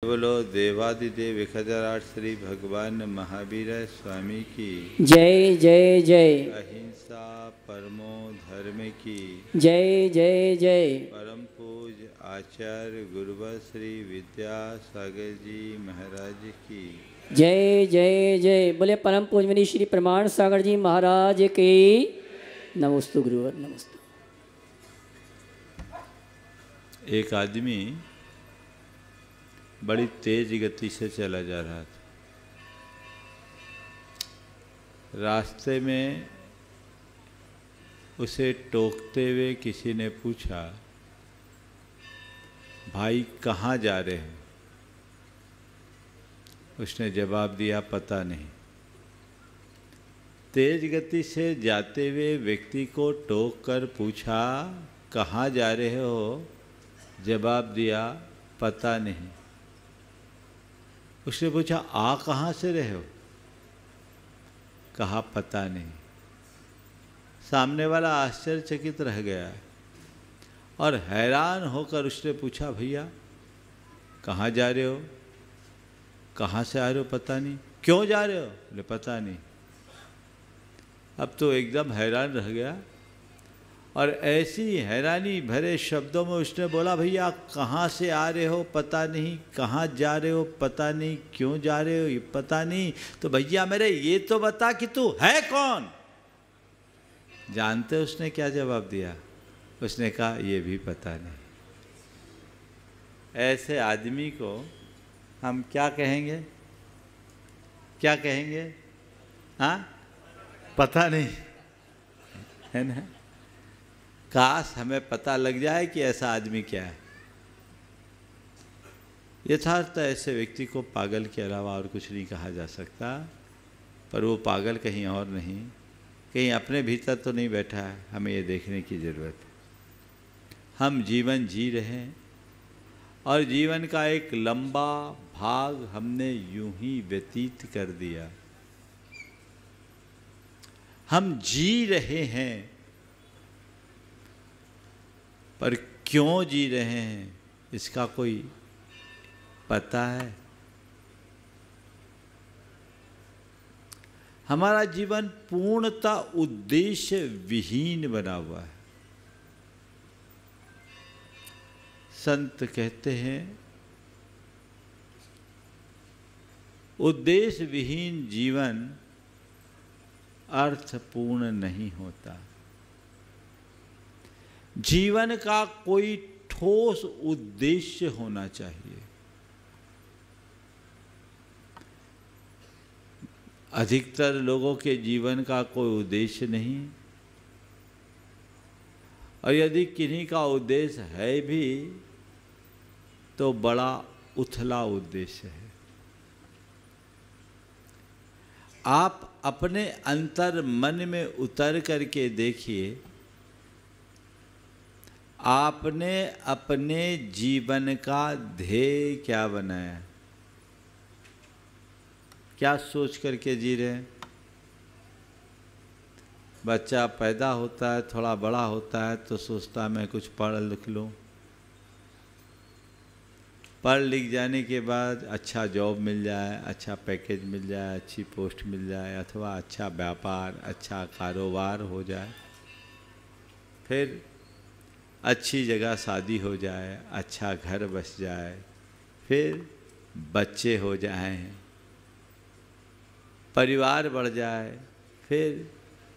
बोलो देवादिदेव 1008 श्री भगवान महावीर स्वामी की जय जय जय। अहिंसा परमो धर्म की जय जय जय। परम पूज आचार्य गुरुवर श्री विद्यासागर जी महाराज की जय जय जय। बोले परम पूजनीय श्री प्रमाण सागर जी महाराज की नमस्तु गुरुवर नमस्तु। एक आदमी बड़ी तेज गति से चला जा रहा था। रास्ते में उसे टोकते हुए किसी ने पूछा, भाई कहाँ जा रहे हैं? उसने जवाब दिया, पता नहीं। तेज गति से जाते हुए व्यक्ति को टोक कर पूछा, कहाँ जा रहे हो? जवाब दिया, पता नहीं। उसने पूछा, आ कहाँ से रहे हो? कहा, पता नहीं। सामने वाला आश्चर्यचकित रह गया और हैरान होकर उसने पूछा, भैया कहाँ जा रहे हो? कहाँ से आ रहे हो? पता नहीं। क्यों जा रहे हो? बोले पता नहीं। अब तो एकदम हैरान रह गया और ऐसी हैरानी भरे शब्दों में उसने बोला, भैया कहाँ से आ रहे हो? पता नहीं। कहाँ जा रहे हो? पता नहीं। क्यों जा रहे हो? ये पता नहीं। तो भैया मेरे ये तो बता कि तू है कौन? जानते उसने क्या जवाब दिया? उसने कहा, ये भी पता नहीं। ऐसे आदमी को हम क्या कहेंगे? क्या कहेंगे? हाँ, पता नहीं, है ना? काश हमें पता लग जाए कि ऐसा आदमी क्या है। यथार्थ ऐसे व्यक्ति को पागल के अलावा और कुछ नहीं कहा जा सकता, पर वो पागल कहीं और नहीं, कहीं अपने भीतर तो नहीं बैठा है। हमें ये देखने की ज़रूरत है। हम जीवन जी रहे हैं और जीवन का एक लंबा भाग हमने यूं ही व्यतीत कर दिया। हम जी रहे हैं, पर क्यों जी रहे हैं इसका कोई पता है? हमारा जीवन पूर्णतः उद्देश्य विहीन बना हुआ है। संत कहते हैं, उद्देश्य विहीन जीवन अर्थपूर्ण नहीं होता। जीवन का कोई ठोस उद्देश्य होना चाहिए। अधिकतर लोगों के जीवन का कोई उद्देश्य नहीं, और यदि किन्हीं का उद्देश्य है भी तो बड़ा उथला उद्देश्य है। आप अपने अंतर मन में उतर करके देखिए, आपने अपने जीवन का ध्येय क्या बनाया? क्या सोच करके जी रहे हैं? बच्चा पैदा होता है, थोड़ा बड़ा होता है तो सोचता है मैं कुछ पढ़ लिख लूँ। पढ़ लिख जाने के बाद अच्छा जॉब मिल जाए, अच्छा पैकेज मिल जाए, अच्छी पोस्ट मिल जाए, अथवा अच्छा व्यापार, अच्छा कारोबार हो जाए, फिर अच्छी जगह शादी हो जाए, अच्छा घर बस जाए, फिर बच्चे हो जाएं, परिवार बढ़ जाए, फिर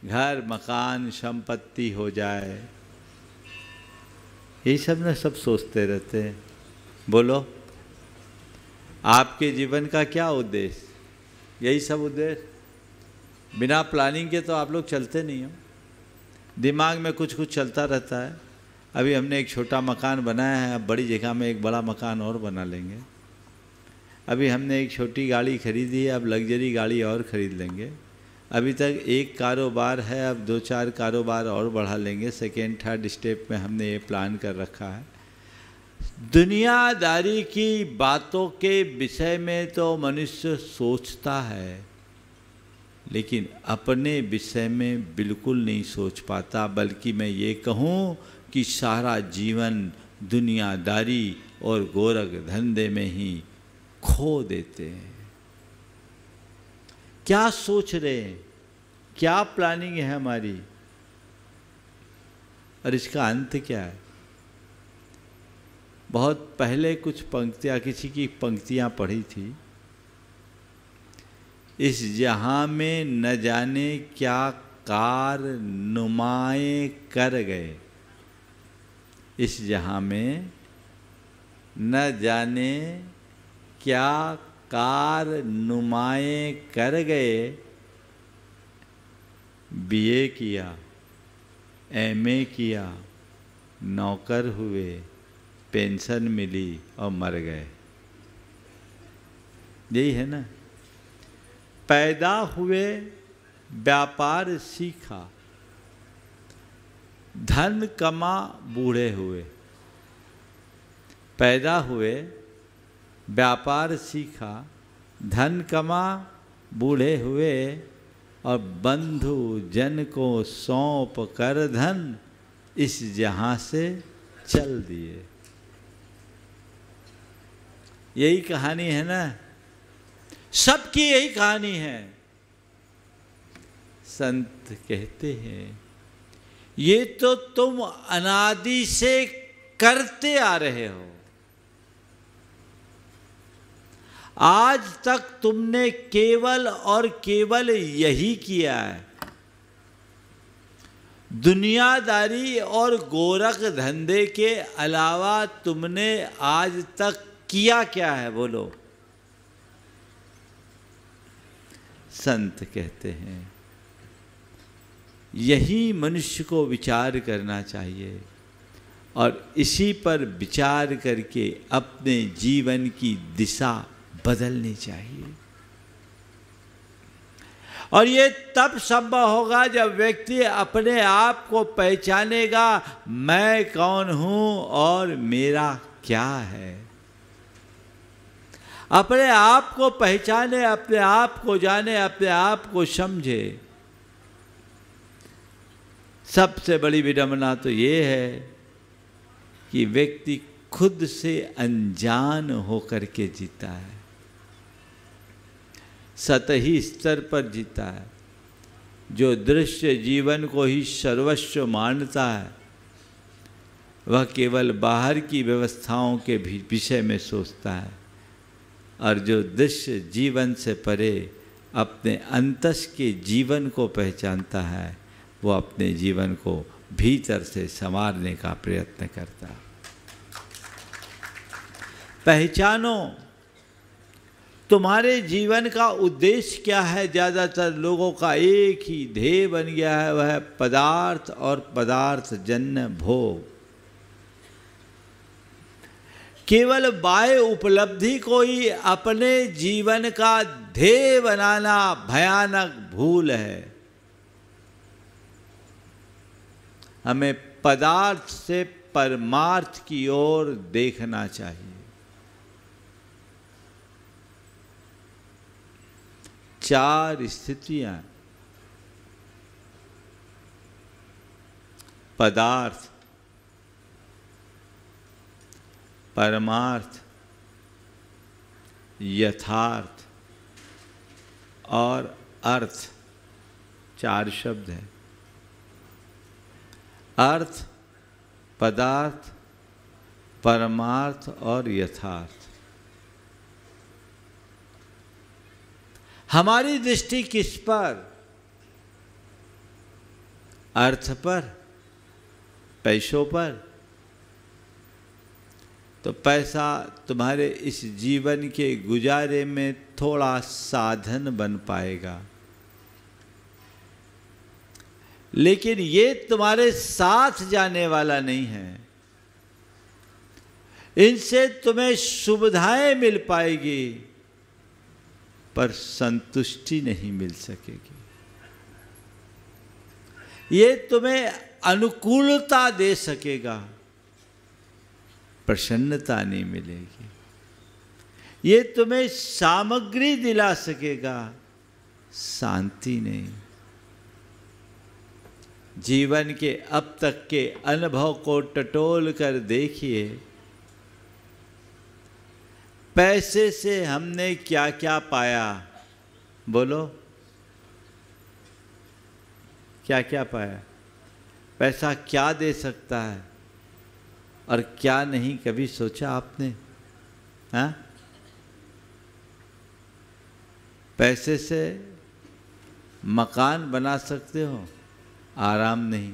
घर मकान संपत्ति हो जाए। ये सब ना सब सोचते रहते हैं। बोलो, आपके जीवन का क्या उद्देश्य? यही सब उद्देश्य? बिना प्लानिंग के तो आप लोग चलते नहीं हो। दिमाग में कुछ कुछ चलता रहता है। अभी हमने एक छोटा मकान बनाया है, अब बड़ी जगह में एक बड़ा मकान और बना लेंगे। अभी हमने एक छोटी गाड़ी खरीदी है, अब लग्जरी गाड़ी और ख़रीद लेंगे। अभी तक एक कारोबार है, अब 2-4 कारोबार और बढ़ा लेंगे। सेकेंड थर्ड स्टेप में हमने ये प्लान कर रखा है। दुनियादारी की बातों के विषय में तो मनुष्य सोचता है, लेकिन अपने विषय में बिल्कुल नहीं सोच पाता। बल्कि मैं ये कहूँ कि सारा जीवन दुनियादारी और गोरख धंधे में ही खो देते हैं। क्या सोच रहे हैं, क्या प्लानिंग है हमारी, और इसका अंत क्या है। बहुत पहले कुछ पंक्तियाँ, किसी की पंक्तियाँ पढ़ी थी, इस जहां में न जाने क्या कार नुमाएं कर गए। इस जहां में न जाने क्या कार नुमाएं कर गए। बीए किया, एमए किया, नौकर हुए, पेंशन मिली और मर गए। यही है ना। पैदा हुए, व्यापार सीखा, धन कमा, बूढ़े हुए। पैदा हुए, व्यापार सीखा, धन कमा, बूढ़े हुए, और बंधु जन को सौंप कर धन इस जहां से चल दिए। यही कहानी है ना, सबकी यही कहानी है। संत कहते हैं ये तो तुम अनादि से करते आ रहे हो, आज तक तुमने केवल और केवल यही किया है। दुनियादारी और गोरख धंधे के अलावा तुमने आज तक किया क्या है, बोलो। संत कहते हैं यही मनुष्य को विचार करना चाहिए और इसी पर विचार करके अपने जीवन की दिशा बदलनी चाहिए। और ये तब संभव होगा जब व्यक्ति अपने आप को पहचानेगा, मैं कौन हूं और मेरा क्या है। अपने आप को पहचाने, अपने आप को जाने, अपने आप को समझे। सबसे बड़ी विडंबना तो ये है कि व्यक्ति खुद से अनजान होकर के जीता है, सतही स्तर पर जीता है। जो दृश्य जीवन को ही सर्वस्व मानता है वह केवल बाहर की व्यवस्थाओं के विषय में सोचता है, और जो दृश्य जीवन से परे अपने अंतस के जीवन को पहचानता है वो अपने जीवन को भीतर से संवारने का प्रयत्न करता है। पहचानो तुम्हारे जीवन का उद्देश्य क्या है। ज़्यादातर लोगों का एक ही ध्येय बन गया है, वह है पदार्थ और पदार्थ जन्य भोग। केवल बाह्य उपलब्धि को ही अपने जीवन का ध्येय बनाना भयानक भूल है। हमें पदार्थ से परमार्थ की ओर देखना चाहिए। चार स्थितियां, पदार्थ, परमार्थ, यथार्थ और अर्थ, चार शब्द हैं। अर्थ, पदार्थ, परमार्थ और यथार्थ। हमारी दृष्टि किस पर? अर्थ पर, पैसों पर। तो पैसा तुम्हारे इस जीवन के गुजारे में थोड़ा साधन बन पाएगा, लेकिन ये तुम्हारे साथ जाने वाला नहीं है। इनसे तुम्हें सुविधाएं मिल पाएगी पर संतुष्टि नहीं मिल सकेगी। ये तुम्हें अनुकूलता दे सकेगा, प्रसन्नता नहीं मिलेगी। ये तुम्हें सामग्री दिला सकेगा, शांति नहीं। जीवन के अब तक के अनुभव को टटोल कर देखिए, पैसे से हमने क्या क्या पाया? बोलो, क्या क्या पाया? पैसा क्या दे सकता है और क्या नहीं, कभी सोचा आपने? हाँ, पैसे से मकान बना सकते हो, आराम नहीं।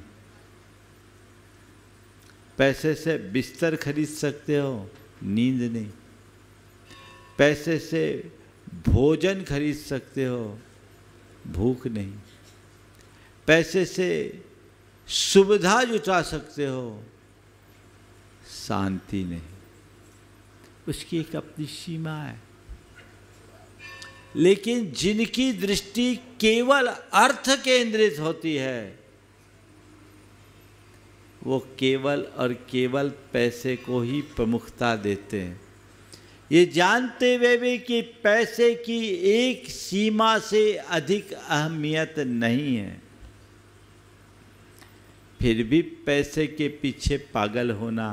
पैसे से बिस्तर खरीद सकते हो, नींद नहीं। पैसे से भोजन खरीद सकते हो, भूख नहीं। पैसे से सुविधा जुटा सकते हो, शांति नहीं। उसकी एक अपनी सीमा है। लेकिन जिनकी दृष्टि केवल अर्थ केंद्रित होती है, वो केवल और केवल पैसे को ही प्रमुखता देते हैं, ये जानते हुए भी कि पैसे की एक सीमा से अधिक अहमियत नहीं है। फिर भी पैसे के पीछे पागल होना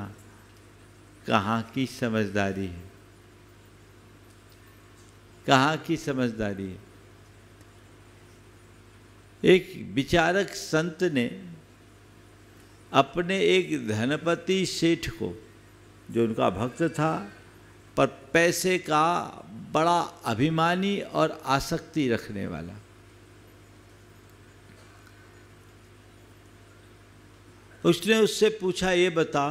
कहाँ की समझदारी है? कहाँ की समझदारी है? एक विचारक संत ने अपने एक धनपति सेठ को, जो उनका भक्त था पर पैसे का बड़ा अभिमानी और आसक्ति रखने वाला, उसने उससे पूछा, ये बता,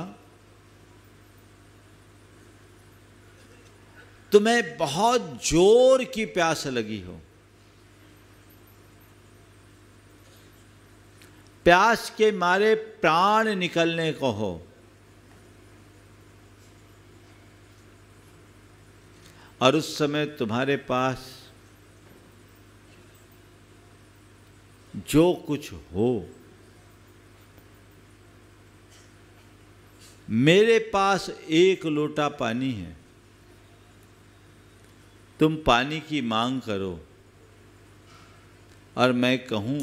तुम्हें बहुत जोर की प्यास लगी हो, प्यास के मारे प्राण निकलने को हो, और उस समय तुम्हारे पास जो कुछ हो, मेरे पास 1 लोटा पानी है, तुम पानी की मांग करो और मैं कहूँ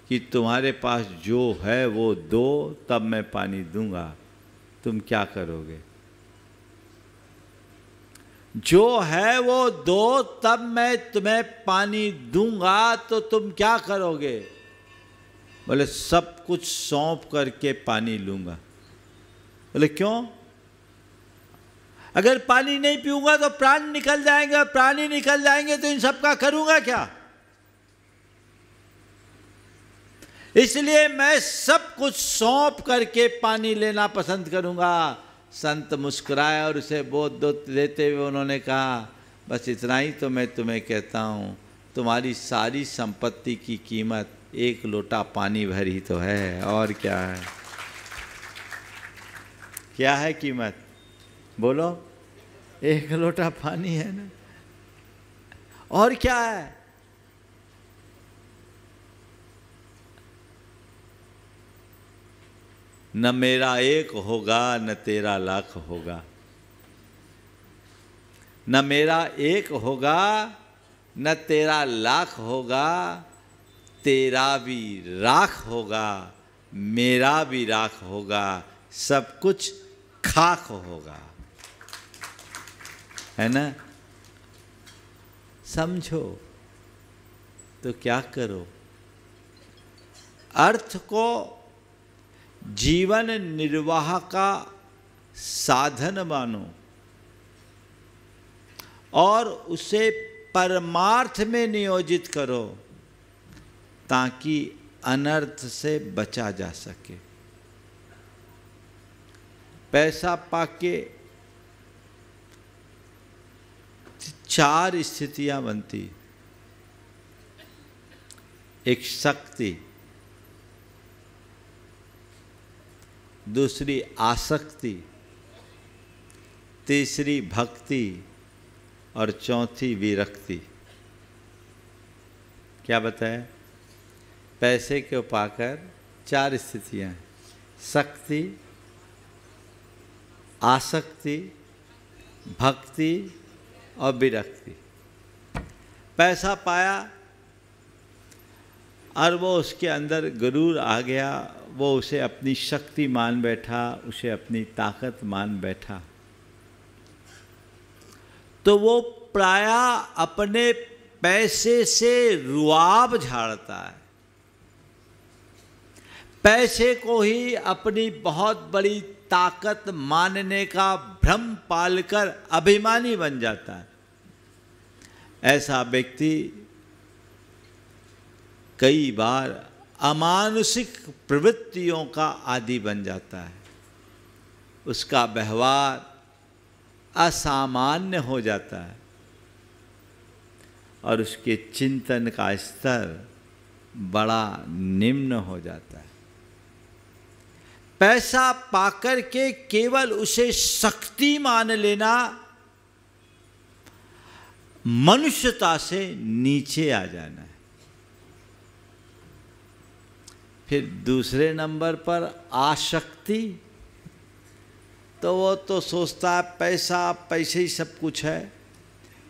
कि तुम्हारे पास जो है वो दो, तब मैं पानी दूंगा, तुम क्या करोगे? जो है वो दो, तब मैं तुम्हें पानी दूंगा, तो तुम क्या करोगे? बोले, सब कुछ सौंप करके पानी लूंगा। बोले, क्यों? अगर पानी नहीं पीऊंगा तो प्राण निकल जाएंगे, प्राण ही निकल जाएंगे तो इन सब का करूंगा क्या? इसलिए मैं सब कुछ सौंप करके पानी लेना पसंद करूंगा। संत मुस्कुराए और उसे बोध देते हुए उन्होंने कहा, बस इतना ही तो मैं तुम्हें कहता हूँ, तुम्हारी सारी संपत्ति की कीमत 1 लोटा पानी भर ही तो है, और क्या है? क्या है कीमत? बोलो, 1 लोटा पानी है ना, और क्या है? न मेरा 1 होगा न तेरा लाख होगा, न मेरा 1 होगा न तेरा लाख होगा, तेरा भी राख होगा, मेरा भी राख होगा, सब कुछ खाक होगा, है ना? समझो तो क्या करो? अर्थ को जीवन निर्वाह का साधन मानो और उसे परमार्थ में नियोजित करो, ताकि अनर्थ से बचा जा सके। पैसा पाके 4 स्थितियां बनती। एक शक्ति, दूसरी आसक्ति, तीसरी भक्ति और चौथी विरक्ति। क्या बताया? पैसे को पाकर 4 स्थितियां: शक्ति, आसक्ति, भक्ति और विरक्ति। पैसा पाया और वो उसके अंदर गुरूर आ गया, वो उसे अपनी शक्ति मान बैठा, उसे अपनी ताकत मान बैठा। तो वो प्रायः अपने पैसे से रुआब झाड़ता है, पैसे को ही अपनी बहुत बड़ी ताकत मानने का भ्रम पालकर अभिमानी बन जाता है। ऐसा व्यक्ति कई बार अमानुषिक प्रवृत्तियों का आदी बन जाता है, उसका व्यवहार असामान्य हो जाता है और उसके चिंतन का स्तर बड़ा निम्न हो जाता है। पैसा पाकर के केवल उसे शक्ति मान लेना मनुष्यता से नीचे आ जाना है। फिर दूसरे नंबर पर आसक्ति, तो वो तो सोचता है पैसा पैसे ही सब कुछ है।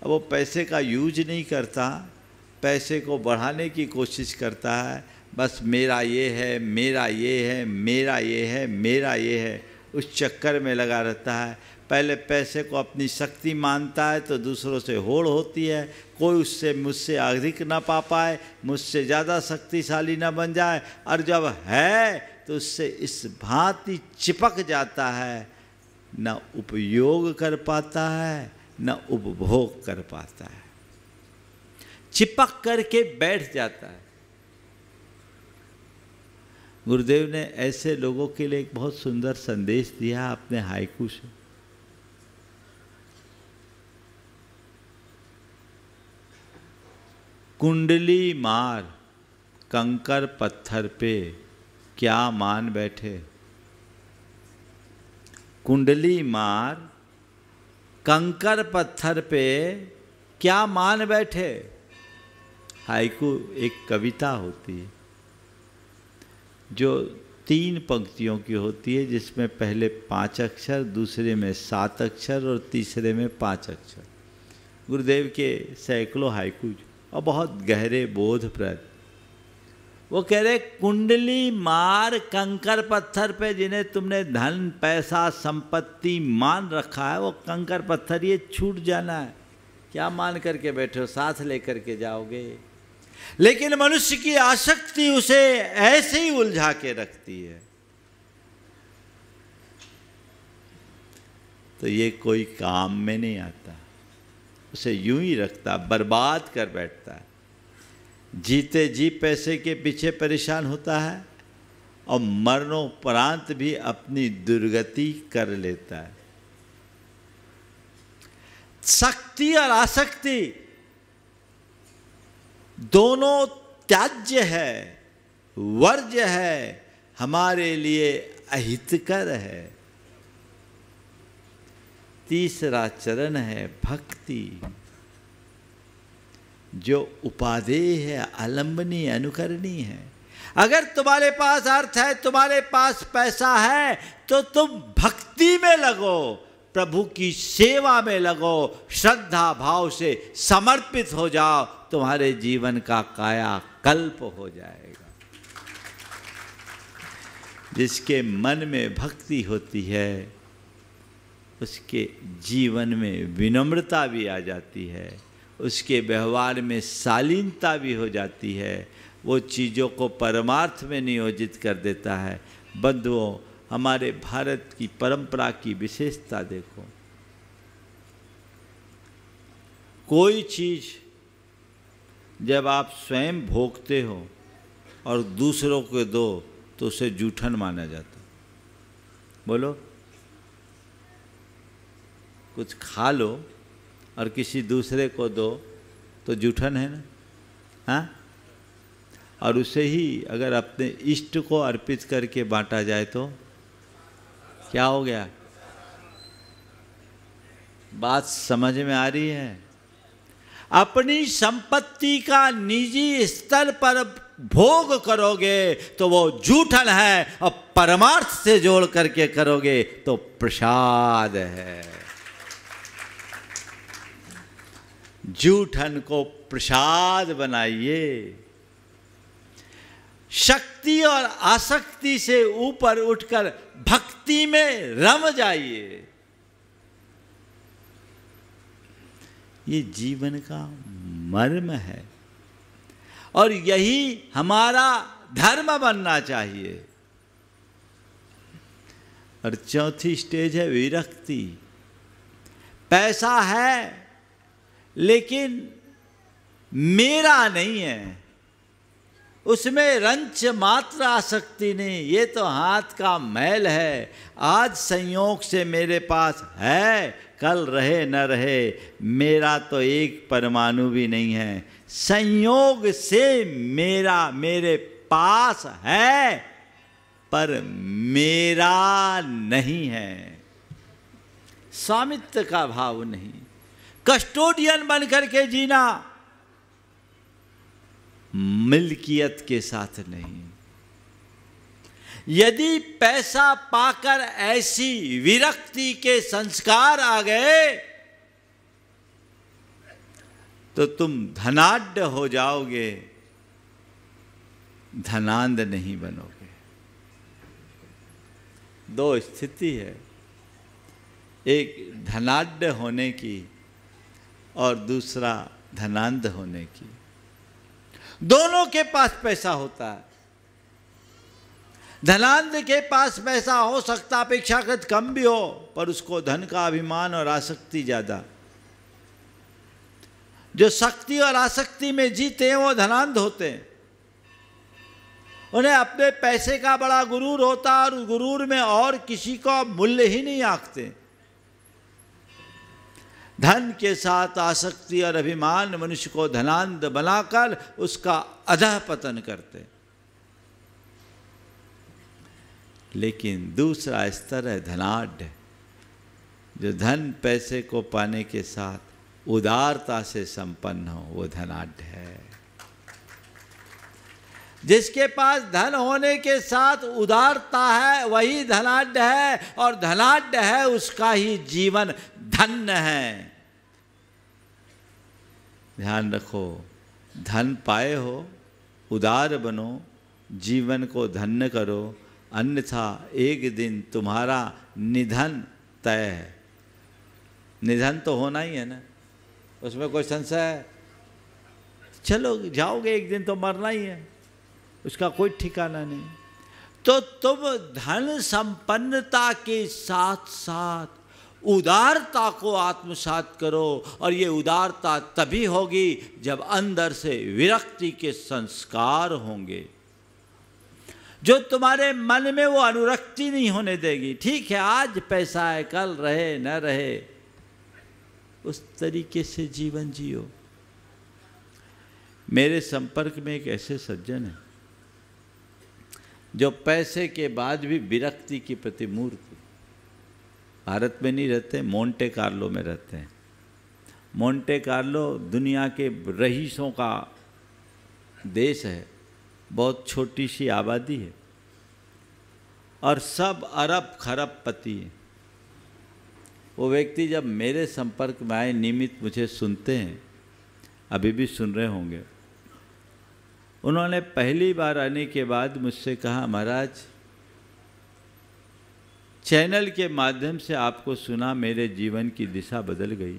अब वो पैसे का यूज नहीं करता, पैसे को बढ़ाने की कोशिश करता है, बस मेरा ये है, मेरा ये है, मेरा ये है, मेरा ये है, उस चक्कर में लगा रहता है। पहले पैसे को अपनी शक्ति मानता है तो दूसरों से होड़ होती है, कोई उससे मुझसे अधिक ना पा पाए, मुझसे ज़्यादा शक्तिशाली ना बन जाए, और जब है तो उससे इस भांति चिपक जाता है, न उपयोग कर पाता है न उपभोग कर पाता है, चिपक करके बैठ जाता है। गुरुदेव ने ऐसे लोगों के लिए एक बहुत सुंदर संदेश दिया अपने हाइकू से। कुंडली मार कंकर पत्थर पे क्या मान बैठे, कुंडली मार कंकर पत्थर पे क्या मान बैठे। हाइकू एक कविता होती है जो 3 पंक्तियों की होती है, जिसमें पहले 5 अक्षर, दूसरे में 7 अक्षर और तीसरे में 5 अक्षर। गुरुदेव के सैकड़ों हाइकू और बहुत गहरे बोधप्रद। वो कह रहे कुंडली मार कंकर पत्थर पे, जिन्हें तुमने धन पैसा संपत्ति मान रखा है, वो कंकर पत्थर ये छूट जाना है। क्या मान करके बैठे हो, साथ लेकर के जाओगे। लेकिन मनुष्य की आसक्ति उसे ऐसे ही उलझा के रखती है, तो ये कोई काम में नहीं आता, उसे यूं ही रखता, बर्बाद कर बैठता है। जीते जी पैसे के पीछे परेशान होता है और मरणोपरांत भी अपनी दुर्गति कर लेता है। शक्ति और आसक्ति दोनों त्याज्य है, वर्ज्य है, हमारे लिए अहितकर है। तीसरा चरण है भक्ति, जो उपादेय है, आलंबनीय, अनुकरणीय है। अगर तुम्हारे पास अर्थ है, तुम्हारे पास पैसा है, तो तुम भक्ति में लगो, प्रभु की सेवा में लगो, श्रद्धा भाव से समर्पित हो जाओ, तुम्हारे जीवन का कायाकल्प हो जाएगा। जिसके मन में भक्ति होती है उसके जीवन में विनम्रता भी आ जाती है, उसके व्यवहार में शालीनता भी हो जाती है, वो चीज़ों को परमार्थ में नियोजित कर देता है। बंधुओं, हमारे भारत की परंपरा की विशेषता देखो, कोई चीज़ जब आप स्वयं भोगते हो और दूसरों को दो तो उसे जूठन माना जाता। बोलो, कुछ खा लो और किसी दूसरे को दो तो जूठन है ना, हाँ? और उसे ही अगर अपने इष्ट को अर्पित करके बांटा जाए तो क्या हो गया? बात समझ में आ रही है? अपनी संपत्ति का निजी स्तर पर भोग करोगे तो वो जूठन है, और परमार्थ से जोड़ करके करोगे तो प्रसाद है। जूठन को प्रसाद बनाइए। शक्ति और आसक्ति से ऊपर उठकर भक्ति में रम जाइए। ये जीवन का मर्म है और यही हमारा धर्म बनना चाहिए। और चौथी स्टेज है विरक्ति। पैसा है लेकिन मेरा नहीं है, उसमें रंच मात्र आसक्ति नहीं, ये तो हाथ का मैल है, आज संयोग से मेरे पास है, कल रहे न रहे, मेरा तो एक परमाणु भी नहीं है, संयोग से मेरे पास है पर मेरा नहीं है। स्वामित्व का भाव नहीं, कस्टोडियन बन करके जीना, मिल्कियत के साथ नहीं। यदि पैसा पाकर ऐसी विरक्ति के संस्कार आ गए तो तुम धनाढ्य हो जाओगे, धनांध नहीं बनोगे। दो स्थिति है, एक धनाढ्य होने की और दूसरा धनांध होने की। दोनों के पास पैसा होता है। धनांध के पास पैसा हो सकता अपेक्षाकृत कम भी हो, पर उसको धन का अभिमान और आसक्ति ज्यादा। जो शक्ति और आसक्ति में जीते हैं वो धनांध होते हैं। उन्हें अपने पैसे का बड़ा गुरूर होता है और उस गुरूर में और किसी का मूल्य ही नहीं आंकते। धन के साथ आसक्ति और अभिमान मनुष्य को धनांध बनाकर उसका अधः पतन करते। लेकिन दूसरा स्तर है धनाढ्य, जो धन पैसे को पाने के साथ उदारता से संपन्न हो, वो धनाढ्य है। जिसके पास धन होने के साथ उदारता है वही धनाढ्य है, और धनाढ्य है उसका ही जीवन धन्य है। ध्यान रखो, धन पाए हो, उदार बनो, जीवन को धन्य करो, अन्यथा एक दिन तुम्हारा निधन तय है। निधन तो होना ही है ना, उसमें कोई संशय है? चलो जाओगे एक दिन तो मरना ही है, उसका कोई ठिकाना नहीं। तो तुम धन संपन्नता के साथ साथ उदारता को आत्मसात करो, और ये उदारता तभी होगी जब अंदर से विरक्ति के संस्कार होंगे, जो तुम्हारे मन में वो अनुरक्ति नहीं होने देगी। ठीक है, आज पैसा है, कल रहे न रहे, उस तरीके से जीवन जियो। मेरे संपर्क में एक ऐसे सज्जन है जो पैसे के बाद भी विरक्ति की प्रतिमूर्ति, भारत में नहीं रहते, मोंटे कार्लो में रहते हैं। मोंटे कार्लो दुनिया के रईसों का देश है, बहुत छोटी सी आबादी है और सब अरब खरबपति हैं। वो व्यक्ति जब मेरे संपर्क में आए, नियमित मुझे सुनते हैं, अभी भी सुन रहे होंगे। उन्होंने पहली बार आने के बाद मुझसे कहा, महाराज चैनल के माध्यम से आपको सुना, मेरे जीवन की दिशा बदल गई।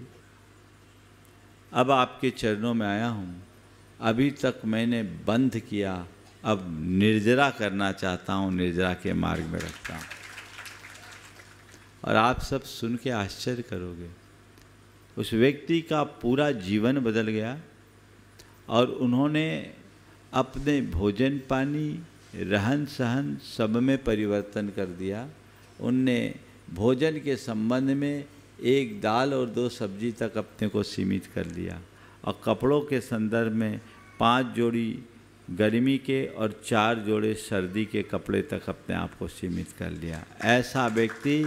अब आपके चरणों में आया हूँ, अभी तक मैंने बंद किया, अब निर्जरा करना चाहता हूँ, निर्जरा के मार्ग में रखता हूँ। और आप सब सुन के आश्चर्य करोगे, उस व्यक्ति का पूरा जीवन बदल गया और उन्होंने अपने भोजन पानी, रहन सहन सब में परिवर्तन कर दिया। उनने भोजन के संबंध में एक दाल और 2 सब्जी तक अपने को सीमित कर लिया, और कपड़ों के संदर्भ में 5 जोड़ी गर्मी के और 4 जोड़े सर्दी के कपड़े तक अपने आप को सीमित कर लिया। ऐसा व्यक्ति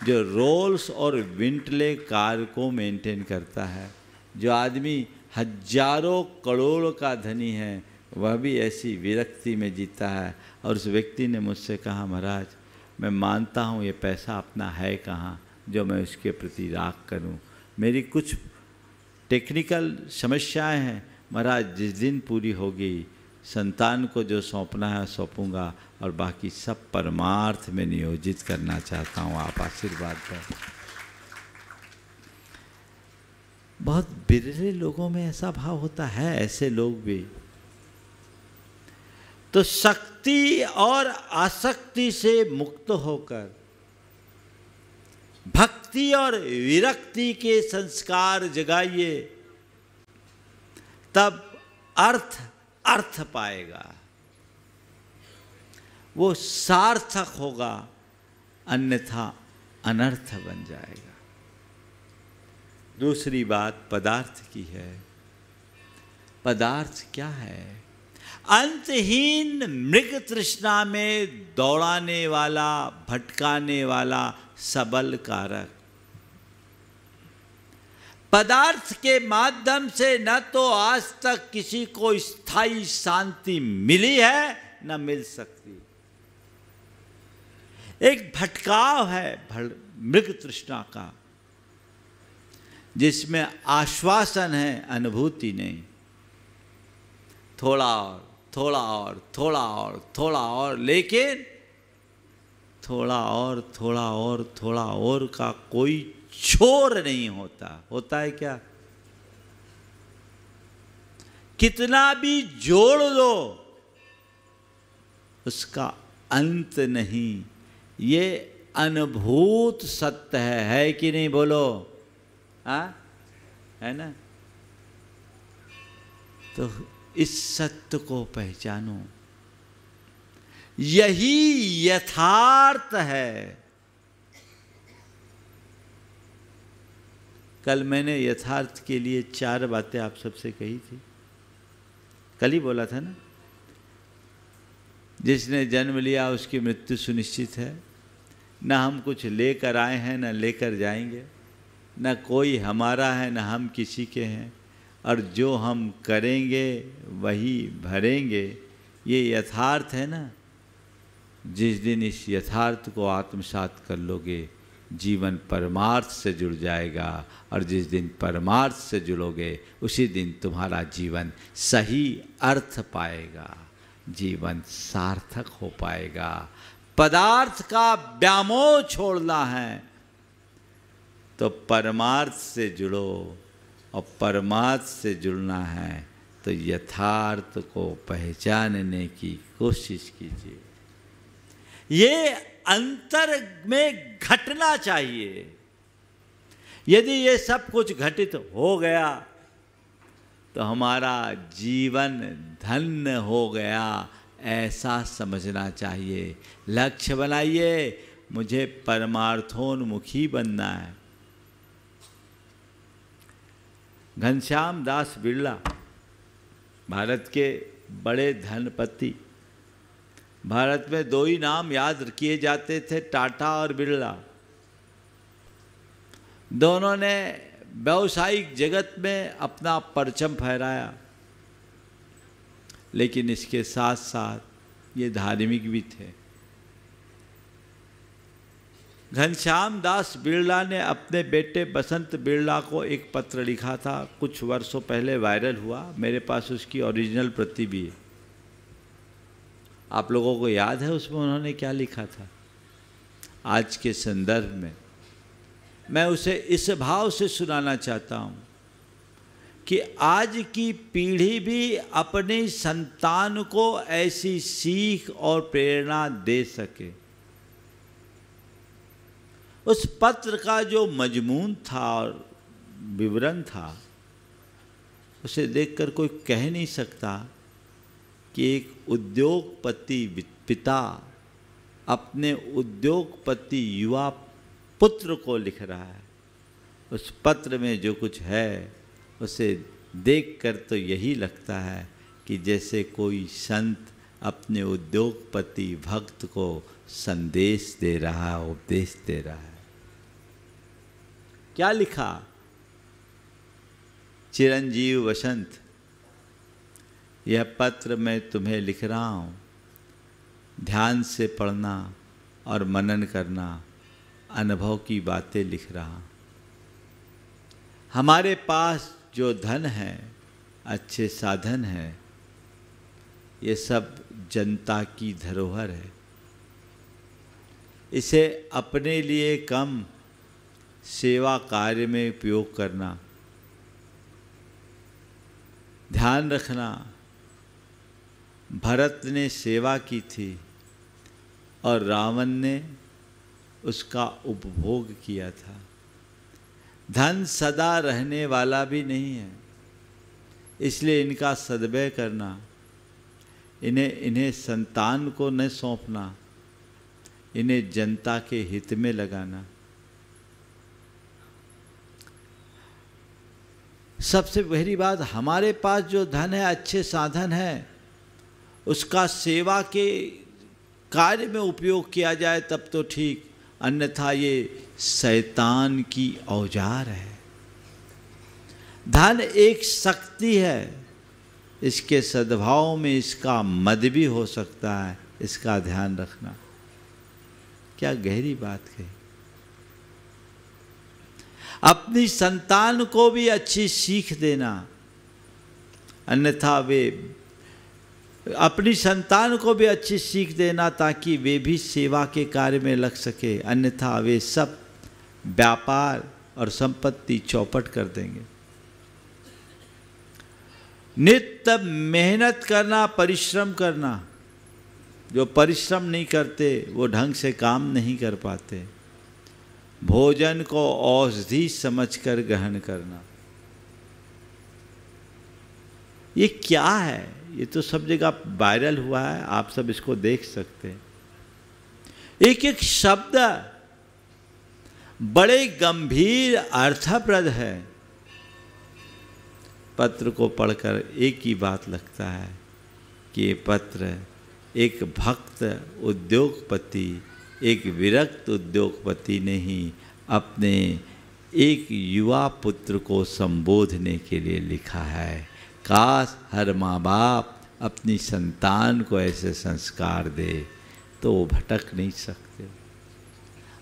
जो रोल्स और विंटले कार को मेंटेन करता है, जो आदमी हजारों करोड़ का धनी है, वह भी ऐसी विरक्ति में जीता है। और उस व्यक्ति ने मुझसे कहा, महाराज मैं मानता हूँ ये पैसा अपना है कहाँ जो मैं उसके प्रति राग करूँ, मेरी कुछ टेक्निकल समस्याएं हैं, महाराज जिस दिन पूरी होगी संतान को जो सौंपना है सौंपूंगा, और बाकी सब परमार्थ में नियोजित करना चाहता हूँ, आप आशीर्वाद दें। बहुत बिरले लोगों में ऐसा भाव होता है, ऐसे लोग भी। तो शक्ति और आसक्ति से मुक्त होकर भक्ति और विरक्ति के संस्कार जगाइए, तब अर्थ पाएगा, वो सार्थक होगा, अन्यथा अनर्थ बन जाएगा। दूसरी बात पदार्थ की है। पदार्थ क्या है? अंतहीन मृग तृष्णा में दौड़ाने वाला, भटकाने वाला सबल कारक। पदार्थ के माध्यम से न तो आज तक किसी को स्थायी शांति मिली है, न मिल सकती। एक भटकाव है मृग तृष्णा का, जिसमें आश्वासन है, अनुभूति नहीं। थोड़ा और, थोड़ा और, थोड़ा और, थोड़ा और, लेकिन थोड़ा और, थोड़ा और, थोड़ा और का कोई छोर नहीं होता। होता है क्या? कितना भी जोड़ लो, उसका अंत नहीं। ये अनुभूत सत्य है कि नहीं? बोलो, हाँ, है ना? तो इस सत्य को पहचानो, यही यथार्थ है। कल मैंने यथार्थ के लिए 4 बातें आप सबसे कही थी, कल ही बोला था ना। जिसने जन्म लिया उसकी मृत्यु सुनिश्चित है। न हम कुछ लेकर आए हैं, न लेकर जाएंगे, न कोई हमारा है, न हम किसी के हैं, और जो हम करेंगे वही भरेंगे। ये यथार्थ है ना। जिस दिन इस यथार्थ को आत्मसात कर लोगे, जीवन परमार्थ से जुड़ जाएगा, और जिस दिन परमार्थ से जुड़ोगे, उसी दिन तुम्हारा जीवन सही अर्थ पाएगा, जीवन सार्थक हो पाएगा। पदार्थ का व्यामोह छोड़ना है तो परमार्थ से जुड़ो, और परमार्थ से जुड़ना है तो यथार्थ को पहचानने की कोशिश कीजिए। ये अंतर में घटना चाहिए। यदि ये सब कुछ घटित हो गया तो हमारा जीवन धन्य हो गया, ऐसा समझना चाहिए। लक्ष्य बनाइए, मुझे परमार्थोन्मुखी बनना है। घनश्याम दास बिरला भारत के बड़े धनपति। भारत में 2 ही नाम याद किए जाते थे, टाटा और बिरला। दोनों ने व्यावसायिक जगत में अपना परचम फहराया, लेकिन इसके साथ साथ ये धार्मिक भी थे। घनश्याम दास बिरला ने अपने बेटे बसंत बिरला को एक पत्र लिखा था, कुछ वर्षों पहले वायरल हुआ। मेरे पास उसकी ओरिजिनल प्रति भी है। आप लोगों को याद है उसमें उन्होंने क्या लिखा था? आज के संदर्भ में मैं उसे इस भाव से सुनाना चाहता हूँ कि आज की पीढ़ी भी अपनी संतान को ऐसी सीख और प्रेरणा दे सके। उस पत्र का जो मजमून था और विवरण था, उसे देखकर कोई कह नहीं सकता कि एक उद्योगपति पिता अपने उद्योगपति युवा पुत्र को लिख रहा है। उस पत्र में जो कुछ है उसे देखकर तो यही लगता है कि जैसे कोई संत अपने उद्योगपति भक्त को संदेश दे रहा है, उपदेश दे रहा है। क्या लिखा? चिरंजीव वसंत, यह पत्र मैं तुम्हें लिख रहा हूँ। ध्यान से पढ़ना और मनन करना, अनुभव की बातें लिख रहा। हमारे पास जो धन है, अच्छे साधन है, ये सब जनता की धरोहर है। इसे अपने लिए कम सेवा कार्य में उपयोग करना ध्यान रखना, भरत ने सेवा की थी और रावण ने उसका उपभोग किया था। धन सदा रहने वाला भी नहीं है, इसलिए इनका सद्व्यय करना, इन्हें संतान को न सौंपना, इन्हें जनता के हित में लगाना। सबसे पहली बात, हमारे पास जो धन है, अच्छे साधन है, उसका सेवा के कार्य में उपयोग किया जाए तब तो ठीक, अन्यथा ये शैतान की औजार है। धन एक शक्ति है, इसके सद्भाव में इसका मद भी हो सकता है, इसका ध्यान रखना। क्या गहरी बात कही। अपनी संतान को भी अच्छी सीख देना, अन्यथा वे अपनी संतान को भी अच्छी सीख देना ताकि वे भी सेवा के कार्य में लग सके, अन्यथा वे सब व्यापार और संपत्ति चौपट कर देंगे। नित्य मेहनत करना, परिश्रम करना। जो परिश्रम नहीं करते वो ढंग से काम नहीं कर पाते। भोजन को औषधि समझकर ग्रहण करना। ये क्या है? ये तो सब जगह वायरल हुआ है, आप सब इसको देख सकते हैं। एक एक शब्द बड़े गंभीर अर्थप्रद है। पत्र को पढ़कर एक ही बात लगता है कि ये पत्र एक भक्त उद्योगपति, एक विरक्त उद्योगपति ने ही अपने एक युवा पुत्र को संबोधने के लिए लिखा है। काश हर माँ बाप अपनी संतान को ऐसे संस्कार दे तो वो भटक नहीं सकते।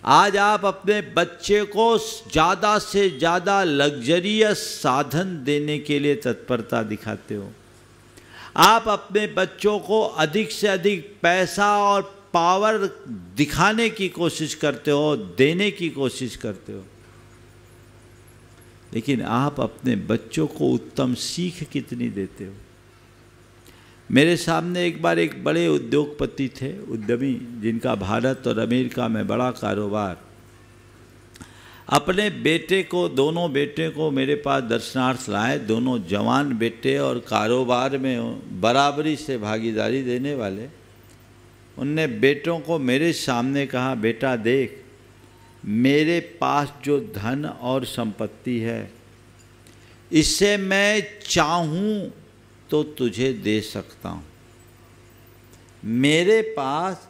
आज आप अपने बच्चे को ज़्यादा से ज़्यादा लग्जरियस साधन देने के लिए तत्परता दिखाते हो। आप अपने बच्चों को अधिक से अधिक पैसा और पावर दिखाने की कोशिश करते हो, देने की कोशिश करते हो, लेकिन आप अपने बच्चों को उत्तम सीख कितनी देते हो? मेरे सामने एक बार एक बड़े उद्योगपति थे, उद्यमी, जिनका भारत और अमेरिका में बड़ा कारोबार। अपने बेटे को, दोनों बेटे को मेरे पास दर्शनार्थ लाए। दोनों जवान बेटे और कारोबार में बराबरी से भागीदारी देने वाले। उनने बेटों को मेरे सामने कहा, बेटा देख, मेरे पास जो धन और संपत्ति है, इसे मैं चाहूँ तो तुझे दे सकता हूँ। मेरे पास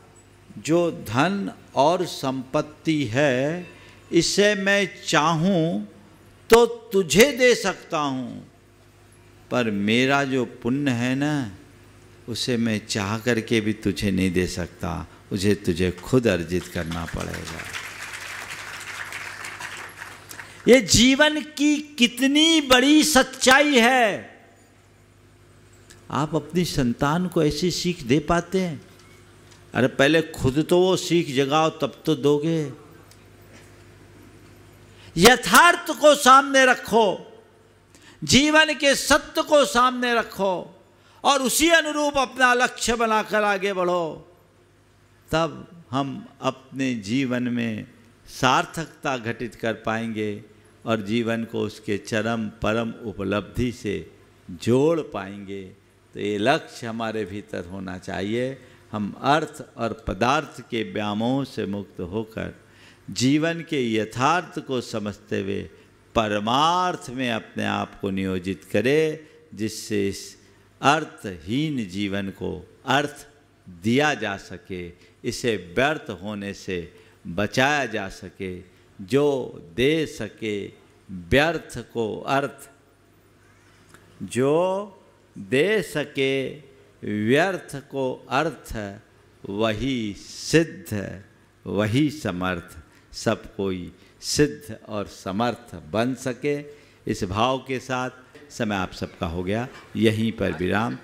जो धन और संपत्ति है, इसे मैं चाहूँ तो तुझे दे सकता हूँ, पर मेरा जो पुण्य है ना, उसे मैं चाह करके भी तुझे नहीं दे सकता, उसे तुझे खुद अर्जित करना पड़ेगा। ये जीवन की कितनी बड़ी सच्चाई है। आप अपनी संतान को ऐसी सीख दे पाते हैं? अरे पहले खुद तो वो सीख जगाओ, तब तो दोगे। यथार्थ को सामने रखो, जीवन के सत्य को सामने रखो और उसी अनुरूप अपना लक्ष्य बनाकर आगे बढ़ो। तब हम अपने जीवन में सार्थकता घटित कर पाएंगे और जीवन को उसके चरम परम उपलब्धि से जोड़ पाएंगे। तो ये लक्ष्य हमारे भीतर होना चाहिए। हम अर्थ और पदार्थ के व्यामोह से मुक्त होकर जीवन के यथार्थ को समझते हुए परमार्थ में अपने आप को नियोजित करें, जिससे इस अर्थहीन जीवन को अर्थ दिया जा सके, इसे व्यर्थ होने से बचाया जा सके। जो दे सके व्यर्थ को अर्थ, जो दे सके व्यर्थ को अर्थ, वही सिद्ध वही समर्थ। सब कोई सिद्ध और समर्थ बन सके, इस भाव के साथ समय आप सबका हो गया। यहीं पर विराम।